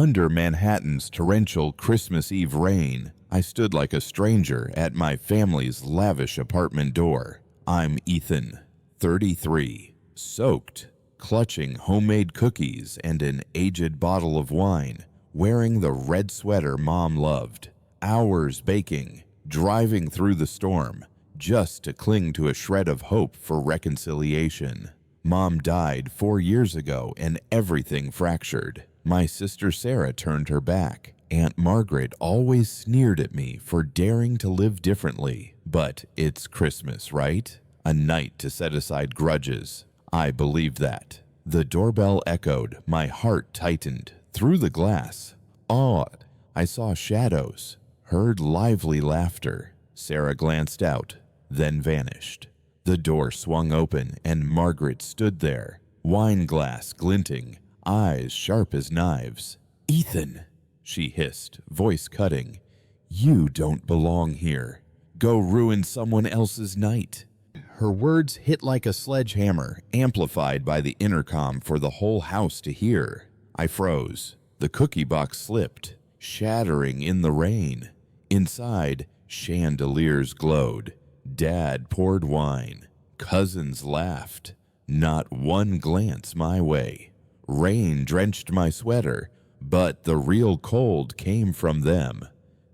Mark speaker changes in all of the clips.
Speaker 1: Under Manhattan's torrential Christmas Eve rain, I stood like a stranger at my family's lavish apartment door. I'm Ethan, 33, soaked, clutching homemade cookies and an aged bottle of wine, wearing the red sweater Mom loved, hours baking, driving through the storm, just to cling to a shred of hope for reconciliation. Mom died 4 years ago and everything fractured. My sister Sarah turned her back. Aunt Margaret always sneered at me for daring to live differently. But it's Christmas, right? A night to set aside grudges. I believed that. The doorbell echoed. My heart tightened. Through the glass, I saw shadows, heard lively laughter. Sarah glanced out, then vanished. The door swung open and Margaret stood there, wine glass glinting, eyes sharp as knives. "Ethan," she hissed, voice cutting, "you don't belong here. Go ruin someone else's night." Her words hit like a sledgehammer, amplified by the intercom for the whole house to hear. I froze. The cookie box slipped, shattering in the rain. Inside, chandeliers glowed. Dad poured wine. Cousins laughed. Not one glance my way. Rain drenched my sweater, but the real cold came from them.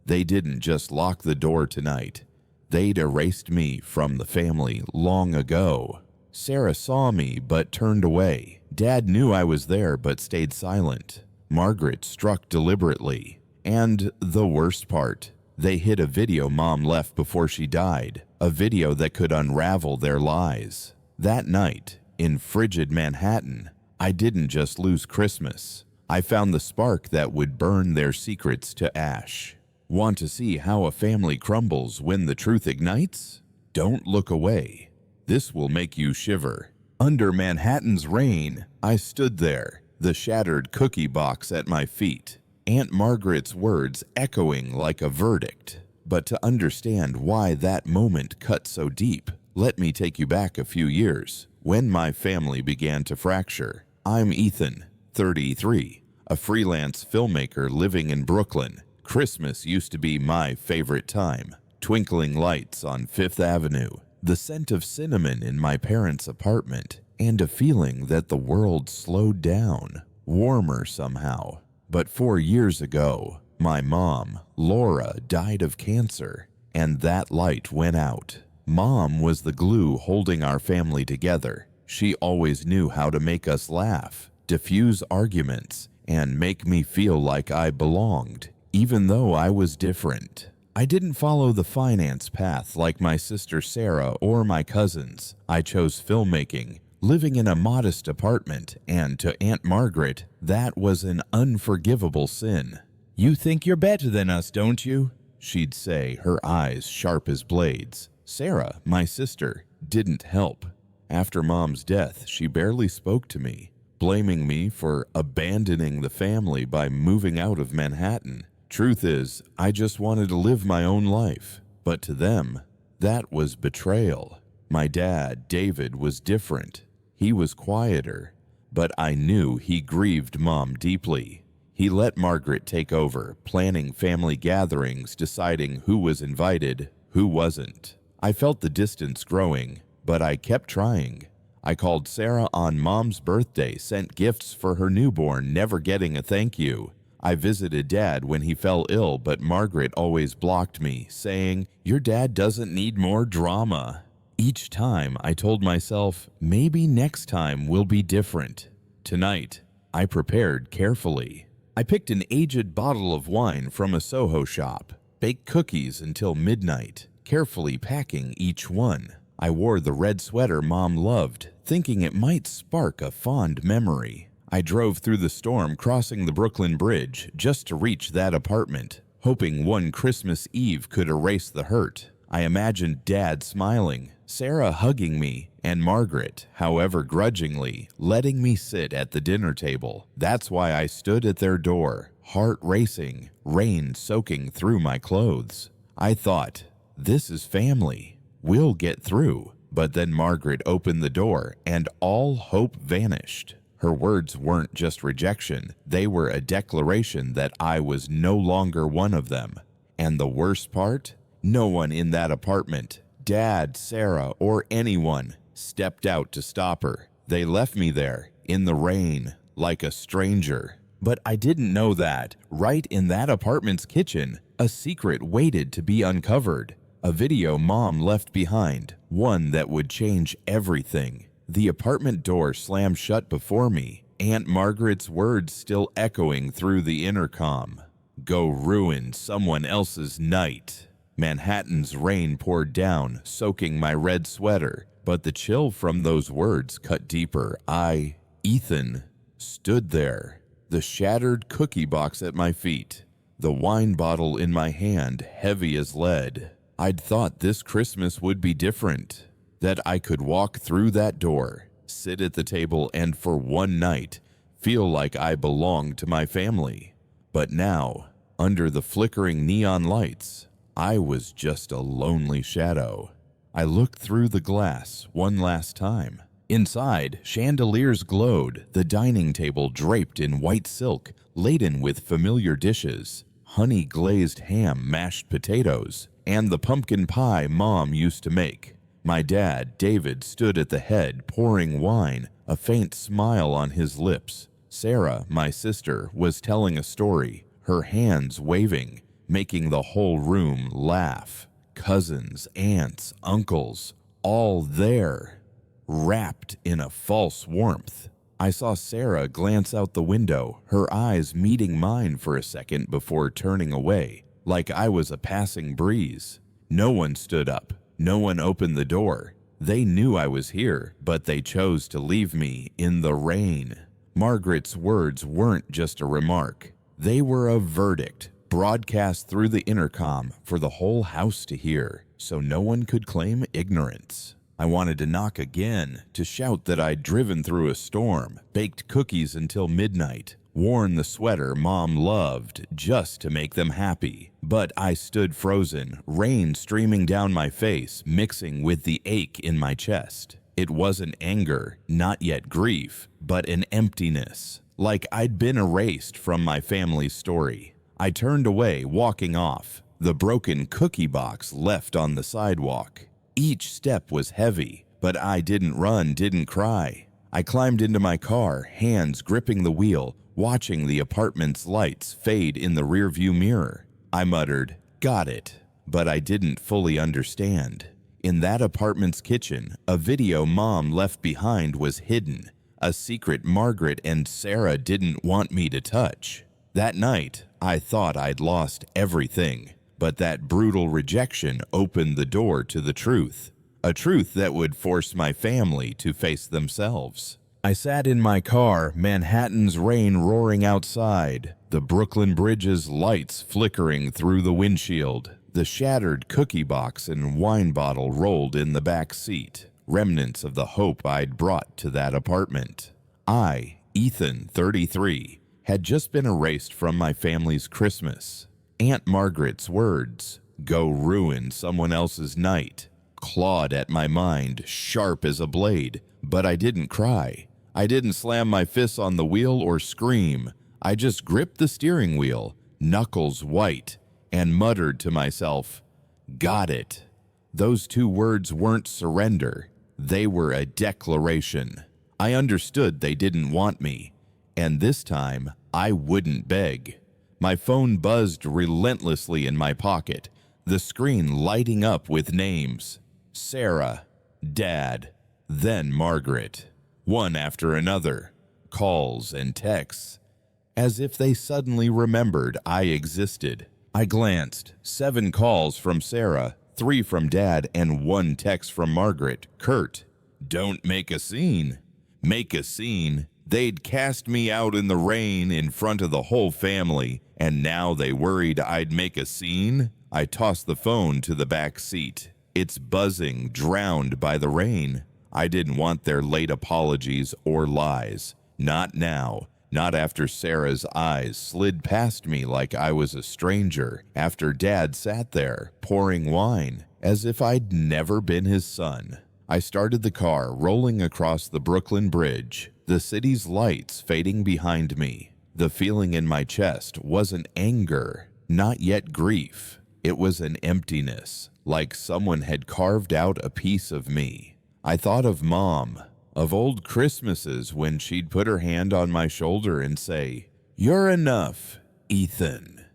Speaker 1: They didn't just lock the door tonight. They'd erased me from the family long ago. Sarah saw me but turned away. Dad knew I was there but stayed silent. Margaret struck deliberately. And the worst part, they hid a video Mom left before she died, a video that could unravel their lies. That night, in frigid Manhattan, I didn't just lose Christmas. I found the spark that would burn their secrets to ash. Want to see how a family crumbles when the truth ignites? Don't look away. This will make you shiver. Under Manhattan's rain, I stood there, the shattered cookie box at my feet, Aunt Margaret's words echoing like a verdict. But to understand why that moment cut so deep, let me take you back a few years, when my family began to fracture. I'm Ethan, 33, a freelance filmmaker living in Brooklyn. Christmas used to be my favorite time. Twinkling lights on Fifth Avenue, the scent of cinnamon in my parents' apartment, and a feeling that the world slowed down, warmer somehow. But 4 years ago, my mom, Laura, died of cancer, and that light went out. Mom was the glue holding our family together. She always knew how to make us laugh, diffuse arguments, and make me feel like I belonged, even though I was different. I didn't follow the finance path like my sister Sarah or my cousins. I chose filmmaking, living in a modest apartment, and to Aunt Margaret, that was an unforgivable sin. "You think you're better than us, don't you?" she'd say, her eyes sharp as blades. Sarah, my sister, didn't help. After Mom's death, she barely spoke to me, blaming me for abandoning the family by moving out of Manhattan. Truth is, I just wanted to live my own life. But to them, that was betrayal. My dad, David, was different. He was quieter, but I knew he grieved Mom deeply. He let Margaret take over, planning family gatherings, deciding who was invited, who wasn't. I felt the distance growing, but I kept trying. I called Sarah on Mom's birthday, sent gifts for her newborn, never getting a thank you. I visited Dad when he fell ill, but Margaret always blocked me, saying, "Your dad doesn't need more drama." Each time I told myself, maybe next time will be different. Tonight, I prepared carefully. I picked an aged bottle of wine from a Soho shop, baked cookies until midnight, carefully packing each one. I wore the red sweater Mom loved, thinking it might spark a fond memory. I drove through the storm, crossing the Brooklyn Bridge just to reach that apartment, hoping one Christmas Eve could erase the hurt. I imagined Dad smiling, Sarah hugging me, and Margaret, however grudgingly, letting me sit at the dinner table. That's why I stood at their door, heart racing, rain soaking through my clothes. I thought, this is family. We'll get through. But then Margaret opened the door, and all hope vanished. Her words weren't just rejection, they were a declaration that I was no longer one of them. And the worst part? No one in that apartment, Dad, Sarah, or anyone, stepped out to stop her. They left me there, in the rain, like a stranger. But I didn't know that, right in that apartment's kitchen, a secret waited to be uncovered. A video Mom left behind, one that would change everything. The apartment door slammed shut before me, Aunt Margaret's words still echoing through the intercom. Go ruin someone else's night. Manhattan's rain poured down, soaking my red sweater, but the chill from those words cut deeper. Ethan, stood there, the shattered cookie box at my feet, the wine bottle in my hand, heavy as lead. I'd thought this Christmas would be different, that I could walk through that door, sit at the table, and for one night, feel like I belonged to my family. But now, under the flickering neon lights, I was just a lonely shadow. I looked through the glass one last time. Inside, chandeliers glowed, the dining table draped in white silk, laden with familiar dishes, honey-glazed ham, mashed potatoes, and the pumpkin pie Mom used to make. My dad, David, stood at the head, pouring wine, a faint smile on his lips. Sarah, my sister, was telling a story, her hands waving, making the whole room laugh. Cousins, aunts, uncles, all there, wrapped in a false warmth. I saw Sarah glance out the window, her eyes meeting mine for a second before turning away, like I was a passing breeze. No one stood up. No one opened the door. They knew I was here, but they chose to leave me in the rain. Margaret's words weren't just a remark. They were a verdict, broadcast through the intercom for the whole house to hear, so no one could claim ignorance. I wanted to knock again, to shout that I'd driven through a storm, baked cookies until midnight, worn the sweater Mom loved just to make them happy. But I stood frozen, rain streaming down my face, mixing with the ache in my chest. It wasn't anger, not yet grief, but an emptiness, like I'd been erased from my family's story. I turned away, walking off, the broken cookie box left on the sidewalk. Each step was heavy, but I didn't run, didn't cry. I climbed into my car, hands gripping the wheel, watching the apartment's lights fade in the rearview mirror. I muttered, "Got it," but I didn't fully understand. In that apartment's kitchen, a video Mom left behind was hidden, a secret Margaret and Sarah didn't want me to touch. That night, I thought I'd lost everything, but that brutal rejection opened the door to the truth, a truth that would force my family to face themselves. I sat in my car, Manhattan's rain roaring outside, the Brooklyn Bridge's lights flickering through the windshield, the shattered cookie box and wine bottle rolled in the back seat, remnants of the hope I'd brought to that apartment. I, Ethan, 33, had just been erased from my family's Christmas. Aunt Margaret's words, "Go ruin someone else's night," clawed at my mind, sharp as a blade, but I didn't cry. I didn't slam my fists on the wheel or scream. I just gripped the steering wheel, knuckles white, and muttered to myself, "Got it." Those two words weren't surrender. They were a declaration. I understood they didn't want me, and this time I wouldn't beg. My phone buzzed relentlessly in my pocket, the screen lighting up with names. Sarah, Dad, then Margaret. One after another, calls and texts, as if they suddenly remembered I existed. I glanced, 7 calls from Sarah, 3 from Dad, and 1 text from Margaret, curt. "Don't make a scene." Make a scene? They'd cast me out in the rain in front of the whole family, and now they worried I'd make a scene? I tossed the phone to the back seat. It's buzzing, drowned by the rain. I didn't want their late apologies or lies. Not now. Not after Sarah's eyes slid past me like I was a stranger, after Dad sat there, pouring wine, as if I'd never been his son. I started the car, rolling across the Brooklyn Bridge. the city's lights fading behind me. The feeling in my chest wasn't anger, not yet grief. It was an emptiness, like someone had carved out a piece of me. I thought of Mom, of old Christmases when she'd put her hand on my shoulder and say, "You're enough, Ethan."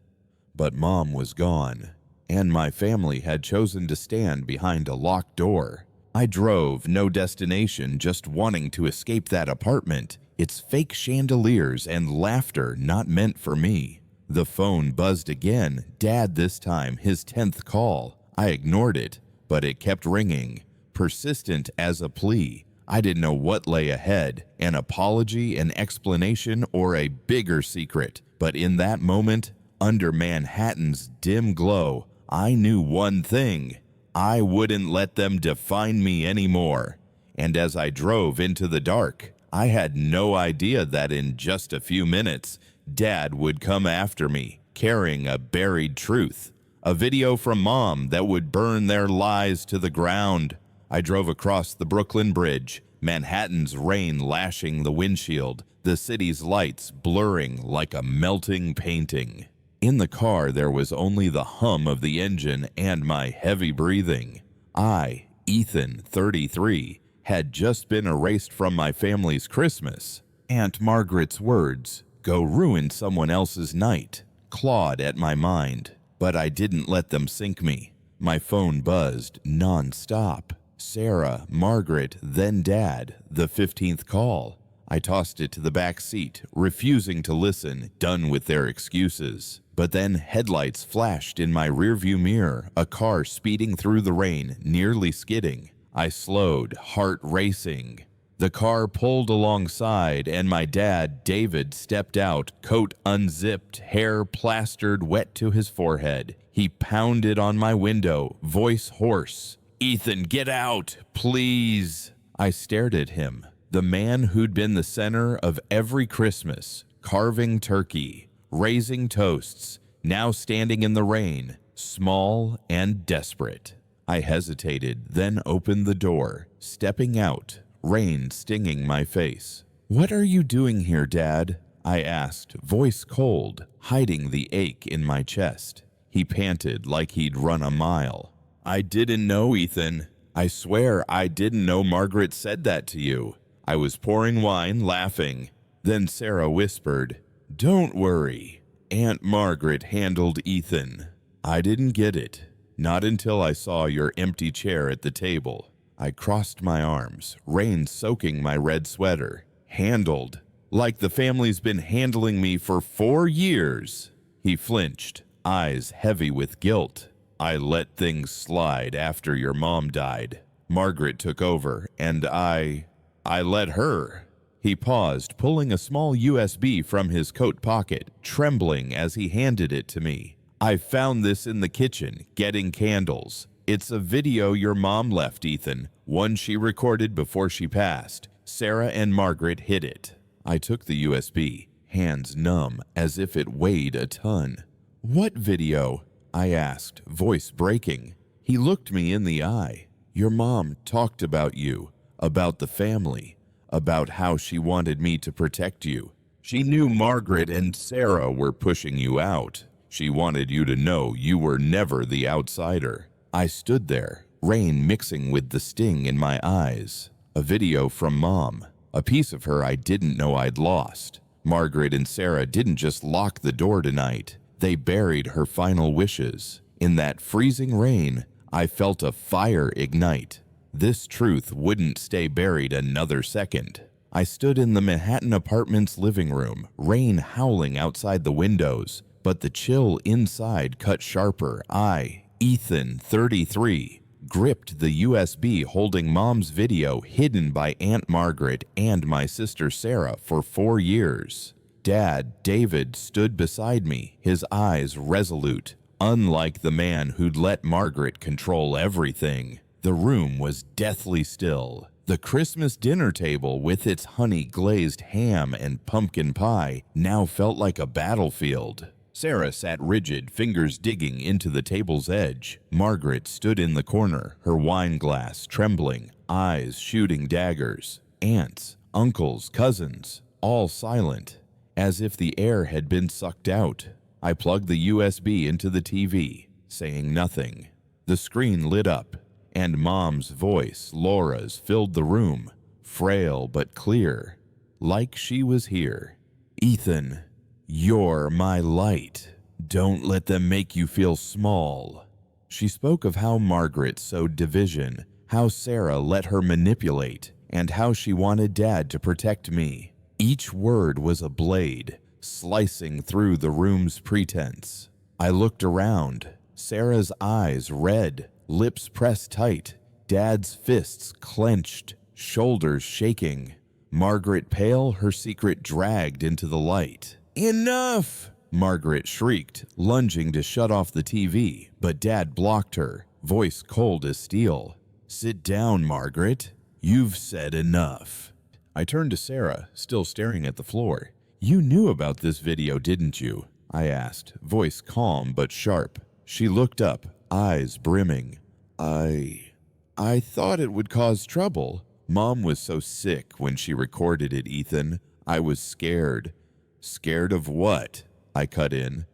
Speaker 1: But Mom was gone, and my family had chosen to stand behind a locked door. I drove, no destination, just wanting to escape that apartment, its fake chandeliers and laughter not meant for me. The phone buzzed again, Dad this time, his 10th call. I ignored it, but it kept ringing, persistent as a plea. I didn't know what lay ahead, an apology, an explanation, or a bigger secret. But in that moment, under Manhattan's dim glow, I knew one thing. I wouldn't let them define me anymore. And as I drove into the dark, I had no idea that in just a few minutes, Dad would come after me, carrying a buried truth, a video from Mom that would burn their lies to the ground. I drove across the Brooklyn Bridge, Manhattan's rain lashing the windshield, the city's lights blurring like a melting painting. In the car, there was only the hum of the engine and my heavy breathing. I, Ethan, 33, had just been erased from my family's Christmas. Aunt Margaret's words, "Go ruin someone else's night," clawed at my mind, but I didn't let them sink me. My phone buzzed non-stop. Sarah, Margaret, then Dad, the 15th call. I tossed it to the back seat, refusing to listen, done with their excuses. But then headlights flashed in my rearview mirror, a car speeding through the rain, nearly skidding. I slowed, heart racing. The car pulled alongside, and my dad, David, stepped out, coat unzipped, hair plastered wet to his forehead. He pounded on my window, voice hoarse. "Ethan, get out, please." I stared at him, the man who'd been the center of every Christmas, carving turkey, raising toasts, now standing in the rain, small and desperate. I hesitated, then opened the door, stepping out, rain stinging my face. "What are you doing here, Dad?" I asked, voice cold, hiding the ache in my chest. He panted like he'd run a mile. "I didn't know, Ethan. I swear I didn't know Margaret said that to you." I was pouring wine, laughing. Then Sarah whispered, "Don't worry. Aunt Margaret handled Ethan." I didn't get it, not until I saw your empty chair at the table. I crossed my arms, rain soaking my red sweater. "Handled? Like the family's been handling me for 4 years." He flinched, eyes heavy with guilt. "I let things slide after your mom died. Margaret took over, and I let her." He paused, pulling a small USB from his coat pocket, trembling as he handed it to me. "I found this in the kitchen, getting candles. It's a video your mom left, Ethan, one she recorded before she passed. Sarah and Margaret hid it." I took the USB, hands numb, as if it weighed a ton. "What video?" I asked, voice breaking. He looked me in the eye. "Your mom talked about you, about the family, about how she wanted me to protect you. She knew Margaret and Sarah were pushing you out. She wanted you to know you were never the outsider." I stood there, rain mixing with the sting in my eyes. A video from Mom, a piece of her I didn't know I'd lost. Margaret and Sarah didn't just lock the door tonight. They buried her final wishes. In that freezing rain, I felt a fire ignite. This truth wouldn't stay buried another second. I stood in the Manhattan apartment's living room, rain howling outside the windows, but the chill inside cut sharper. I, Ethan, 33, gripped the USB holding Mom's video hidden by Aunt Margaret and my sister Sarah for 4 years. Dad, David, stood beside me, his eyes resolute, unlike the man who'd let Margaret control everything. The room was deathly still. The Christmas dinner table with its honey-glazed ham and pumpkin pie now felt like a battlefield. Sarah sat rigid, fingers digging into the table's edge. Margaret stood in the corner, her wine glass trembling, eyes shooting daggers. Aunts, uncles, cousins, all silent, as if the air had been sucked out. I plugged the USB into the TV, saying nothing. The screen lit up, and Mom's voice, Laura's, filled the room, frail but clear, like she was here. "Ethan, you're my light. Don't let them make you feel small." She spoke of how Margaret sowed division, how Sarah let her manipulate, and how she wanted Dad to protect me. Each word was a blade, slicing through the room's pretense. I looked around, Sarah's eyes red, lips pressed tight, Dad's fists clenched, shoulders shaking. Margaret pale, her secret dragged into the light. "Enough!" Margaret shrieked, lunging to shut off the TV, but Dad blocked her, voice cold as steel. "Sit down, Margaret. You've said enough." I turned to Sarah, still staring at the floor. "You knew about this video, didn't you?" I asked, voice calm but sharp. She looked up, eyes brimming. I thought it would cause trouble. Mom was so sick when she recorded it, Ethan. I was scared." "Scared of what?" I cut in.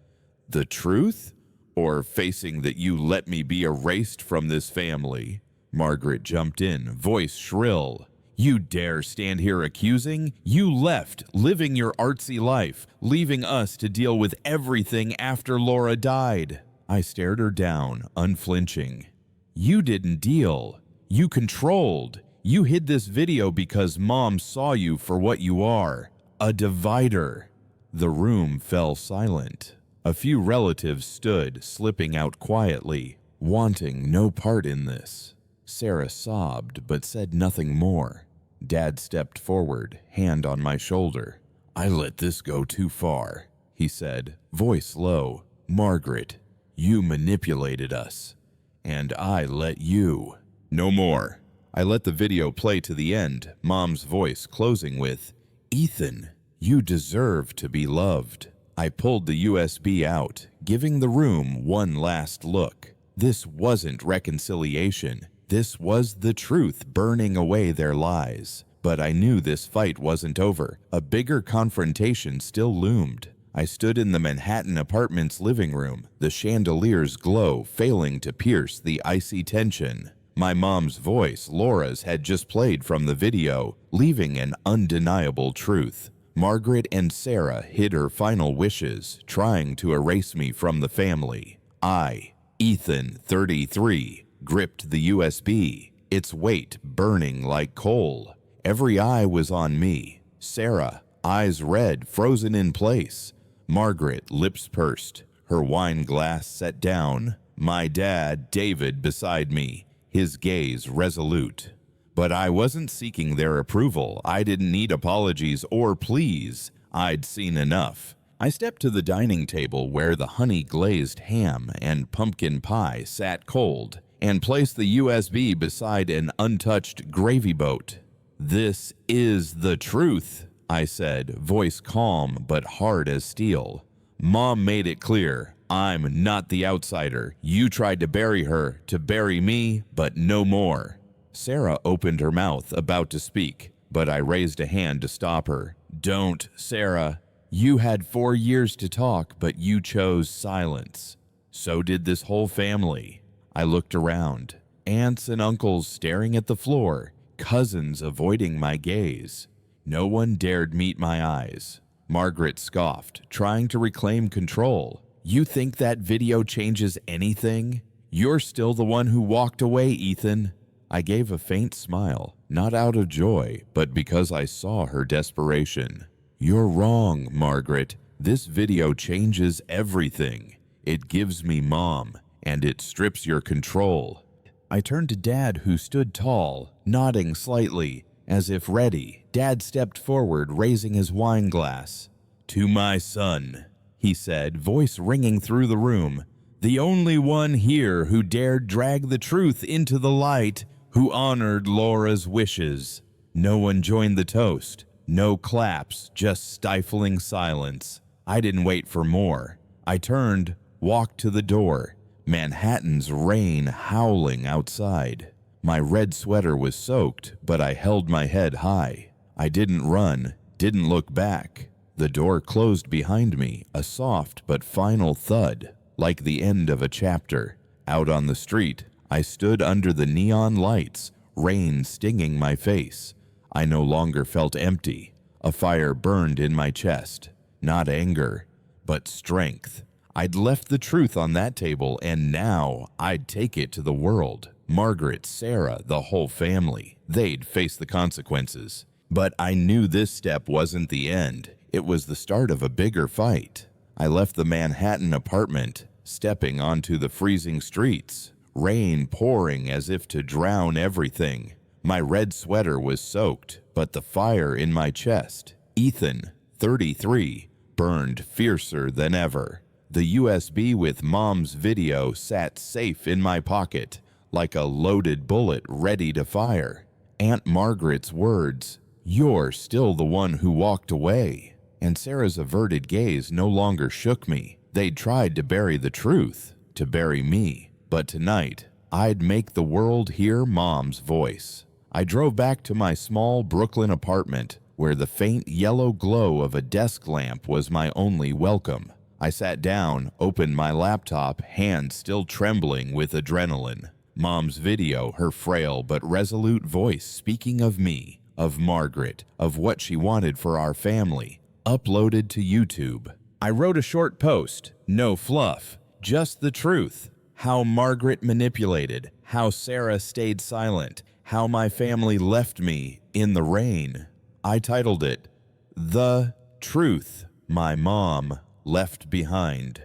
Speaker 1: "The truth? Or facing that you let me be erased from this family?" Margaret jumped in, voice shrill. "You dare stand here accusing? You left, living your artsy life, leaving us to deal with everything after Laura died." I stared her down, unflinching. "You didn't deal. You controlled. You hid this video because Mom saw you for what you are, a divider." The room fell silent. A few relatives stood, slipping out quietly, wanting no part in this. Sarah sobbed but said nothing more. Dad stepped forward, hand on my shoulder. "I let this go too far," he said, voice low. "Margaret, you manipulated us, and I let you." "No more." I let the video play to the end, Mom's voice closing with, "Ethan, you deserve to be loved." I pulled the USB out, giving the room one last look. This wasn't reconciliation. This was the truth burning away their lies. But I knew this fight wasn't over. A bigger confrontation still loomed. I stood in the Manhattan apartment's living room, the chandelier's glow failing to pierce the icy tension. My mom's voice, Laura's, had just played from the video, leaving an undeniable truth. Margaret and Sarah hid her final wishes, trying to erase me from the family. I, Ethan, 33, gripped the USB, its weight burning like coal. Every eye was on me. Sarah, eyes red, frozen in place. Margaret, lips pursed, her wine glass set down. My dad, David, beside me, his gaze resolute. But I wasn't seeking their approval. I didn't need apologies or pleas. I'd seen enough. I stepped to the dining table where the honey-glazed ham and pumpkin pie sat cold and placed the USB beside an untouched gravy boat. "This is the truth," I said, voice calm but hard as steel. "Mom made it clear. I'm not the outsider. You tried to bury her, to bury me, but no more." Sarah opened her mouth, about to speak, but I raised a hand to stop her. "Don't, Sarah. You had 4 years to talk, but you chose silence. So did this whole family." I looked around. Aunts and uncles staring at the floor, cousins avoiding my gaze. No one dared meet my eyes. Margaret scoffed, trying to reclaim control. "You think that video changes anything? You're still the one who walked away, Ethan." I gave a faint smile, not out of joy, but because I saw her desperation. "You're wrong, Margaret. This video changes everything. It gives me Mom, and it strips your control." I turned to Dad, who stood tall, nodding slightly, as if ready. Dad stepped forward, raising his wine glass. "To my son," he said, voice ringing through the room. "The only one here who dared drag the truth into the light, who honored Laura's wishes." No one joined the toast. No claps, just stifling silence. I didn't wait for more. I turned, walked to the door. Manhattan's rain howling outside. My red sweater was soaked, but I held my head high. I didn't run, didn't look back. The door closed behind me, a soft but final thud, like the end of a chapter. Out on the street, I stood under the neon lights, rain stinging my face. I no longer felt empty. A fire burned in my chest. Not anger, but strength. I'd left the truth on that table, and now I'd take it to the world. Margaret, Sarah, the whole family. They'd face the consequences. But I knew this step wasn't the end. It was the start of a bigger fight. I left the Manhattan apartment, stepping onto the freezing streets, rain pouring as if to drown everything. My red sweater was soaked, but the fire in my chest, Ethan, 33, burned fiercer than ever. The USB with Mom's video sat safe in my pocket, like a loaded bullet ready to fire. Aunt Margaret's words, "You're still the one who walked away," and Sarah's averted gaze no longer shook me. They'd tried to bury the truth, to bury me. But tonight, I'd make the world hear Mom's voice. I drove back to my small Brooklyn apartment, where the faint yellow glow of a desk lamp was my only welcome. I sat down, opened my laptop, hands still trembling with adrenaline. Mom's video, her frail but resolute voice speaking of me, of Margaret, of what she wanted for our family, uploaded to YouTube. I wrote a short post, no fluff, just the truth. How Margaret manipulated, how Sarah stayed silent, how my family left me in the rain. I titled it, "The Truth My Mom Left Behind."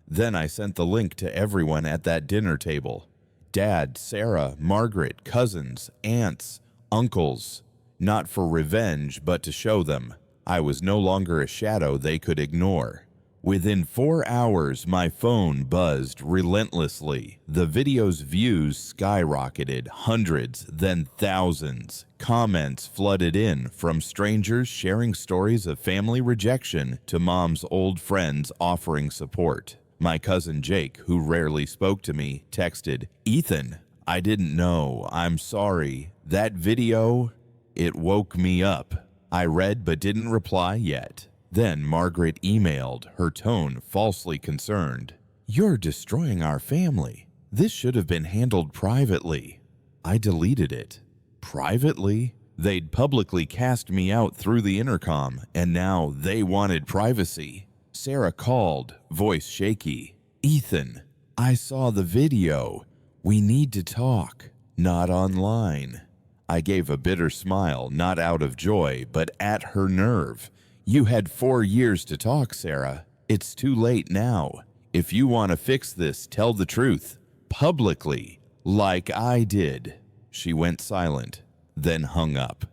Speaker 1: Then I sent the link to everyone at that dinner table. Dad, Sarah, Margaret, cousins, aunts, uncles. Not for revenge, but to show them I was no longer a shadow they could ignore. Within 4 hours, my phone buzzed relentlessly. The video's views skyrocketed, hundreds, then thousands. Comments flooded in, from strangers sharing stories of family rejection to Mom's old friends offering support. My cousin Jake, who rarely spoke to me, texted, "Ethan, I didn't know. I'm sorry. That video, it woke me up." I read but didn't reply yet. Then Margaret emailed, her tone falsely concerned. "You're destroying our family. This should have been handled privately." I deleted it. Privately? They'd publicly cast me out through the intercom, and now they wanted privacy. Sarah called, voice shaky. "Ethan, I saw the video. We need to talk. Not online." I gave a bitter smile, not out of joy, but at her nerve. "You had 4 years to talk, Sarah. It's too late now. If you want to fix this, tell the truth. Publicly, like I did." She went silent, then hung up.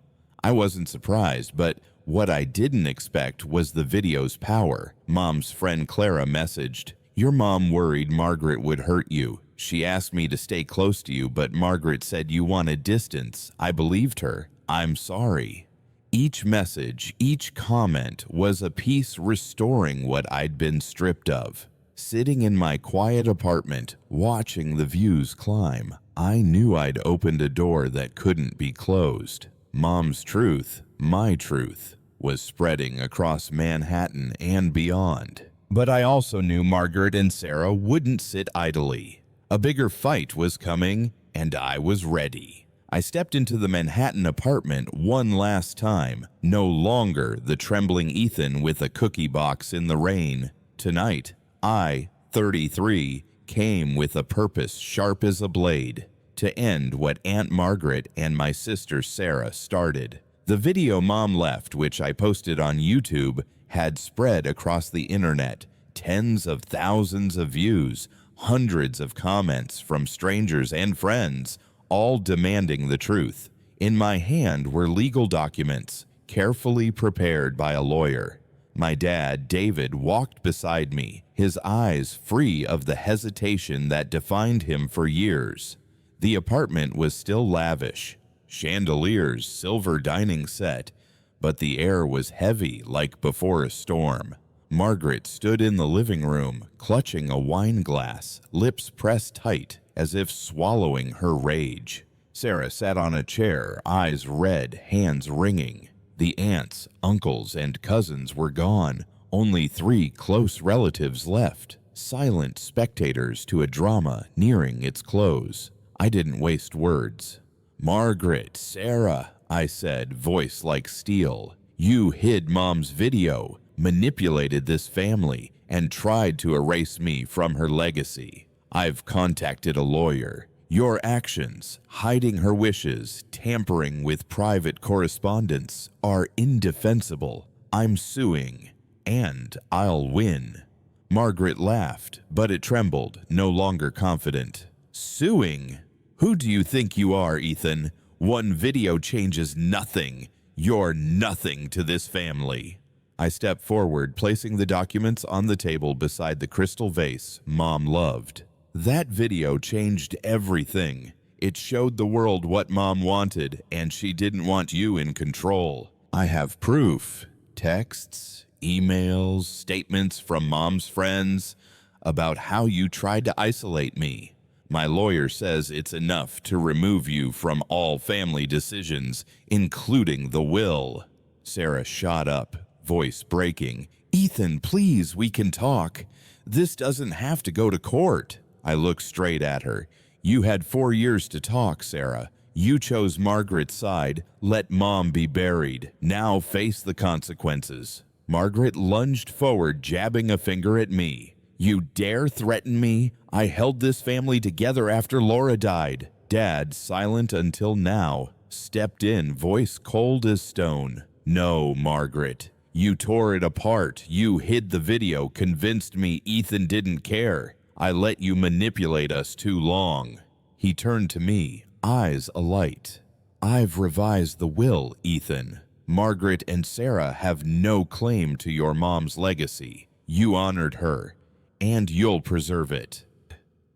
Speaker 1: I wasn't surprised, but what I didn't expect was the video's power. Mom's friend Clara messaged, "Your mom worried Margaret would hurt you. She asked me to stay close to you, but Margaret said you wanted distance. I believed her. I'm sorry." Each message, each comment was a piece restoring what I'd been stripped of. Sitting in my quiet apartment, watching the views climb, I knew I'd opened a door that couldn't be closed. Mom's truth, my truth, was spreading across Manhattan and beyond. But I also knew Margaret and Sarah wouldn't sit idly. A bigger fight was coming, and I was ready. I stepped into the Manhattan apartment one last time, no longer the trembling Ethan with a cookie box in the rain. Tonight, I, 33, came with a purpose sharp as a blade, to end what Aunt Margaret and my sister Sarah started. The video Mom left, which I posted on YouTube, had spread across the internet, tens of thousands of views, hundreds of comments from strangers and friends, all demanding the truth. In my hand were legal documents, carefully prepared by a lawyer. My dad, David, walked beside me, his eyes free of the hesitation that defined him for years. The apartment was still lavish, chandeliers, silver dining set, but the air was heavy like before a storm. Margaret stood in the living room, clutching a wine glass, lips pressed tight, as if swallowing her rage. Sarah sat on a chair, eyes red, hands wringing. The aunts, uncles, and cousins were gone. Only 3 close relatives left, silent spectators to a drama nearing its close. I didn't waste words. "Margaret, Sarah," I said, voice like steel. "You hid Mom's video, manipulated this family, and tried to erase me from her legacy. I've contacted a lawyer. Your actions, hiding her wishes, tampering with private correspondence, are indefensible. I'm suing, and I'll win." Margaret laughed, but it trembled, no longer confident. "Suing? Who do you think you are, Ethan? One video changes nothing. You're nothing to this family." I stepped forward, placing the documents on the table beside the crystal vase Mom loved. "That video changed everything. It showed the world what Mom wanted, and she didn't want you in control. I have proof. Texts, emails, statements from Mom's friends about how you tried to isolate me. My lawyer says it's enough to remove you from all family decisions, including the will." Sarah shot up, voice breaking. "Ethan, please, we can talk. This doesn't have to go to court." I looked straight at her. "You had 4 years to talk, Sarah. You chose Margaret's side. Let Mom be buried. Now face the consequences." Margaret lunged forward, jabbing a finger at me. "You dare threaten me? I held this family together after Laura died." Dad, silent until now, stepped in, voice cold as stone. "No, Margaret. You tore it apart. You hid the video, convinced me Ethan didn't care. I let you manipulate us too long." He turned to me, eyes alight. "I've revised the will, Ethan. Margaret and Sarah have no claim to your mom's legacy. You honored her, and you'll preserve it."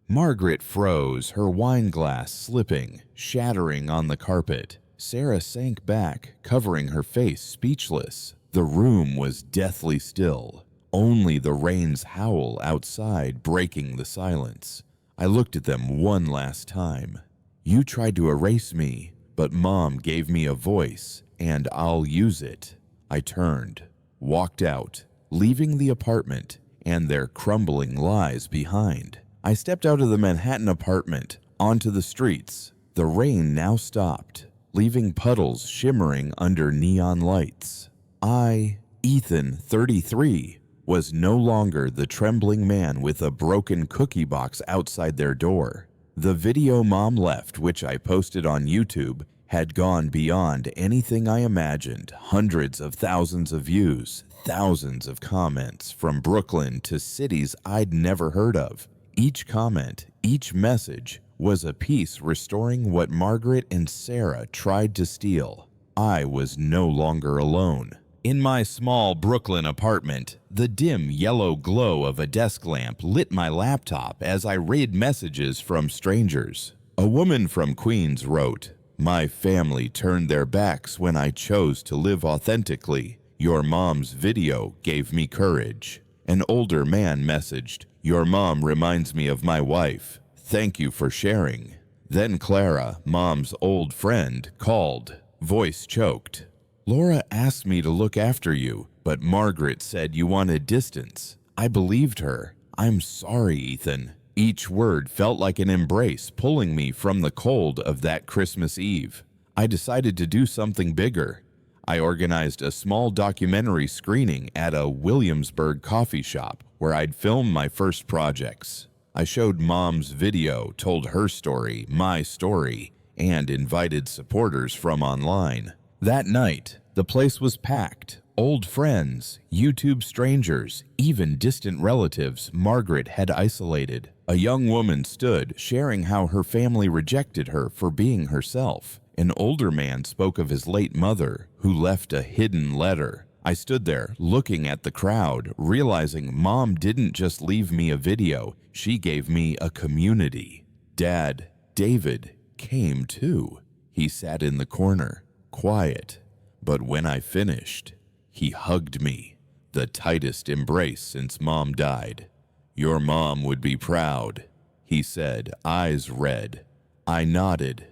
Speaker 1: Margaret froze, her wine glass slipping, shattering on the carpet. Sarah sank back, covering her face, speechless. The room was deathly still, only the rain's howl outside breaking the silence. I looked at them one last time. "You tried to erase me, but Mom gave me a voice, and I'll use it." I turned, walked out, leaving the apartment and their crumbling lies behind. I stepped out of the Manhattan apartment, onto the streets. The rain now stopped, leaving puddles shimmering under neon lights. I, Ethan, 33, was no longer the trembling man with a broken cookie box outside their door. The video Mom left, which I posted on YouTube, had gone beyond anything I imagined. Hundreds of thousands of views, thousands of comments, from Brooklyn to cities I'd never heard of. Each comment, each message, was a piece restoring what Margaret and Sarah tried to steal. I was no longer alone. In my small Brooklyn apartment, the dim yellow glow of a desk lamp lit my laptop as I read messages from strangers. A woman from Queens wrote, "My family turned their backs when I chose to live authentically. Your mom's video gave me courage." An older man messaged, "Your mom reminds me of my wife. Thank you for sharing." Then Clara, Mom's old friend, called, voice choked. "Laura asked me to look after you, but Margaret said you wanted distance. I believed her. I'm sorry, Ethan." Each word felt like an embrace, pulling me from the cold of that Christmas Eve. I decided to do something bigger. I organized a small documentary screening at a Williamsburg coffee shop where I'd filmed my first projects. I showed Mom's video, told her story, my story, and invited supporters from online. That night, the place was packed. Old friends, YouTube strangers, even distant relatives Margaret had isolated. A young woman stood, sharing how her family rejected her for being herself. An older man spoke of his late mother, who left a hidden letter. I stood there, looking at the crowd, realizing Mom didn't just leave me a video, she gave me a community. Dad, David, came too. He sat in the corner, quiet. But when I finished, he hugged me, the tightest embrace since Mom died. "Your mom would be proud," he said, eyes red. I nodded.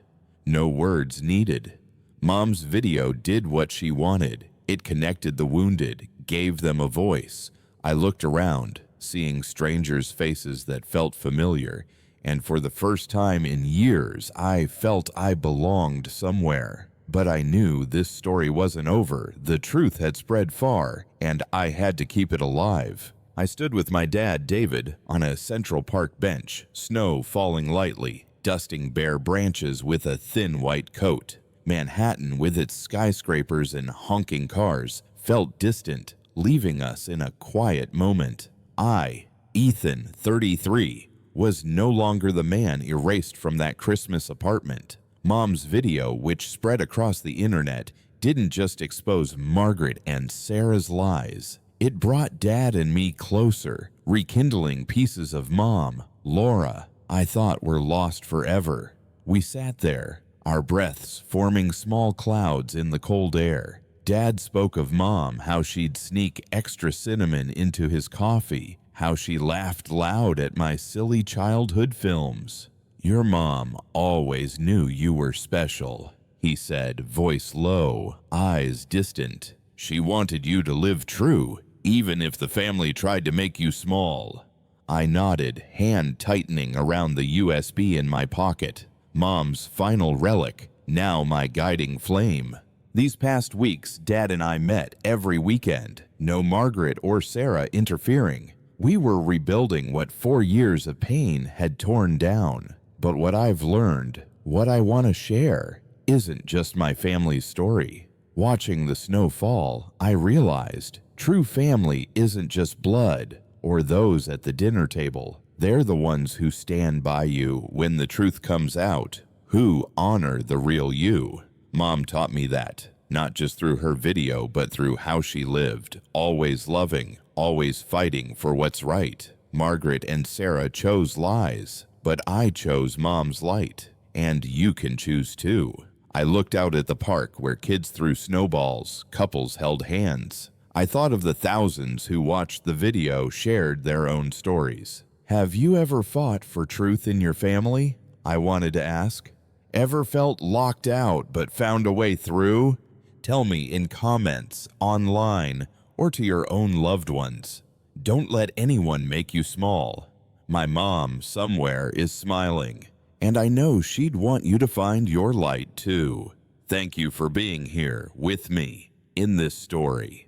Speaker 1: No words needed. Mom's video did what she wanted. It connected the wounded, gave them a voice. I looked around, seeing strangers' faces that felt familiar, and for the first time in years, I felt I belonged somewhere. But I knew this story wasn't over. The truth had spread far, and I had to keep it alive. I stood with my dad, David, on a Central Park bench, snow falling lightly, dusting bare branches with a thin white coat. Manhattan, with its skyscrapers and honking cars, felt distant, leaving us in a quiet moment. I, Ethan, 33, was no longer the man erased from that Christmas apartment. Mom's video, which spread across the internet, didn't just expose Margaret and Sarah's lies. It brought Dad and me closer, rekindling pieces of Mom, Laura, I thought were lost forever. We sat there, our breaths forming small clouds in the cold air. Dad spoke of Mom, how she'd sneak extra cinnamon into his coffee, how she laughed loud at my silly childhood films. Your mom always knew you were special, he said, voice low, eyes distant. She wanted you to live true, even if the family tried to make you small. I nodded, hand tightening around the USB in my pocket. Mom's final relic, now my guiding flame. These past weeks, Dad and I met every weekend, no Margaret or Sarah interfering. We were rebuilding what 4 years of pain had torn down. But what I've learned, what I want to share, isn't just my family's story. Watching the snow fall, I realized true family isn't just blood or those at the dinner table. They're the ones who stand by you when the truth comes out, who honor the real you. Mom taught me that, not just through her video, but through how she lived, always loving, always fighting for what's right. Margaret and Sarah chose lies, but I chose Mom's light, and you can choose too. I looked out at the park where kids threw snowballs, couples held hands. I thought of the thousands who watched the video, shared their own stories. Have you ever fought for truth in your family? I wanted to ask. Ever felt locked out but found a way through? Tell me in comments, online, or to your own loved ones. Don't let anyone make you small. My mom, somewhere, is smiling, and I know she'd want you to find your light too. Thank you for being here with me in this story.